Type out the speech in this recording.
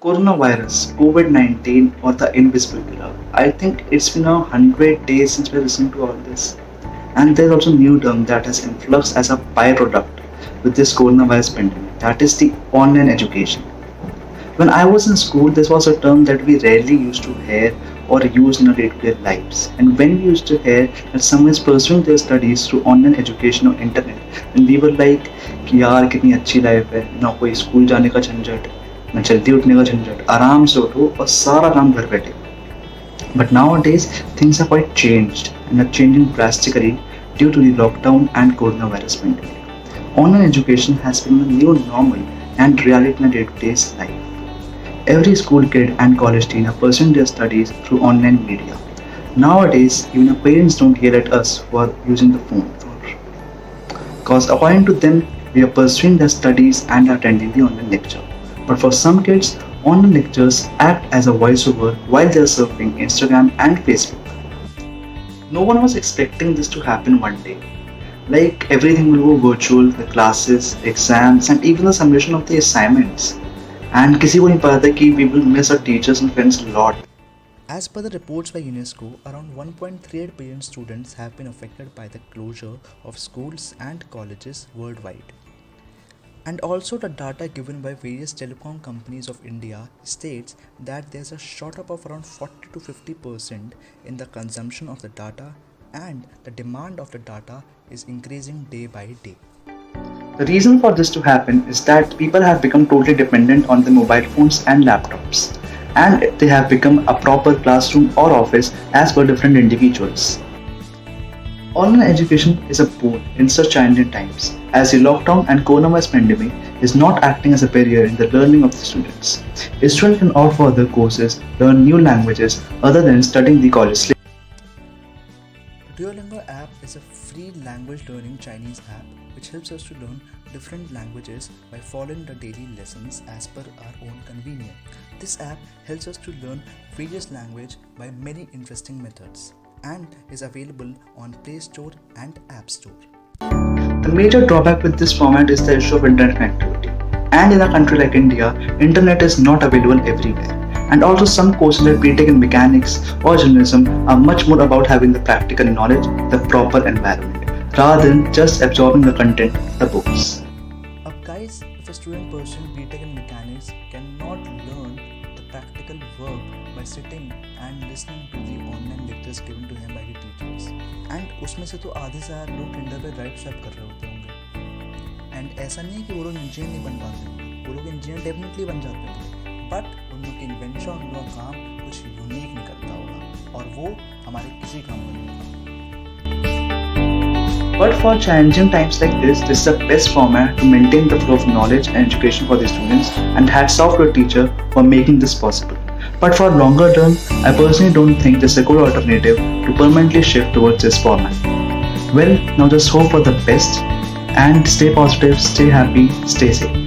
Coronavirus, COVID-19, or the invisible glove. I think it's been 100 days since we listened to all this. And there's also a new term that has influxed as a byproduct with this coronavirus pandemic. That is the online education. When I was in school, this was a term that we rarely used to hear or use in our day-to-day lives. And when we used to hear that someone is pursuing their studies through online education or internet, then we were like कि यार कितनी अच्छी life है, ना कोई school जाने का झंझट, ना जल्दी उठने का झंझट, आराम से उठो और सारा काम घर बैठे. But nowadays, things are quite changed and are changing drastically due to the lockdown and coronavirus pandemic. Online education has become the new normal and reality in our day-to-day life. Every school kid and college teen are pursuing their studies through online media. Nowadays, even our parents don't yell at us who are using the phone. Because according to them, we are pursuing their studies and attending the online lecture. But for some kids, online lectures act as a voiceover while they are surfing Instagram and Facebook. No one was expecting this to happen one day. Like everything will go virtual, the classes, exams, and even the summation of the assignments. And किसी को नहीं पता था कि we will miss our teachers and friends a lot. As per the reports by UNESCO, around 1.38 billion students have been affected by the closure of schools and colleges worldwide. And also the data given by various telecom companies of India states that there's a shot up of around 40 to 50% in the consumption of the data, and the demand of the data is increasing day by day. The reason for this to happen is that people have become totally dependent on their mobile phones and laptops, and they have become a proper classroom or office as per different individuals. Online education is a boon in such challenging times, as the lockdown and coronavirus pandemic is not acting as a barrier in the learning of the students. A student can opt for other courses, learn new languages other than studying the college syllabus. Duolingo app is a free language learning Chinese app which helps us to learn different languages by following the daily lessons as per our own convenience. This app helps us to learn various language by many interesting methods and is available on Play Store and App Store. The major drawback with this format is the issue of internet connectivity. And in a country like India, internet is not available everywhere. And also some courses like BTech in mechanics or journalism are much more about having the practical knowledge, the proper environment, rather than just absorbing the content, the books. Guys, if a student pursuing BTech in mechanics cannot learn the practical work by sitting and listening to the online lectures given to him by the teachers, and उसमें से तो आधे से ज़्यादा लोग Tinder पे right swipe कर रहे होते होंगे, एंड ऐसा नहीं है कि वो लोग इंजीनियर नहीं बन पाते, वो लोग इंजीनियर डेफिनेटली बन जाते होंगे, बट उन लोग की इन्वेंशन, उन लोग का काम कुछ यूनिक निकलता होगा और वो हमारे किसी काम में नहीं होगा. But for challenging times like this is the best format to maintain the flow of knowledge and education for the students, and hats off to a teacher for making this possible. But for longer term, I personally don't think this is a good alternative to permanently shift towards this format. Well, now just hope for the best and stay positive, stay happy, stay safe.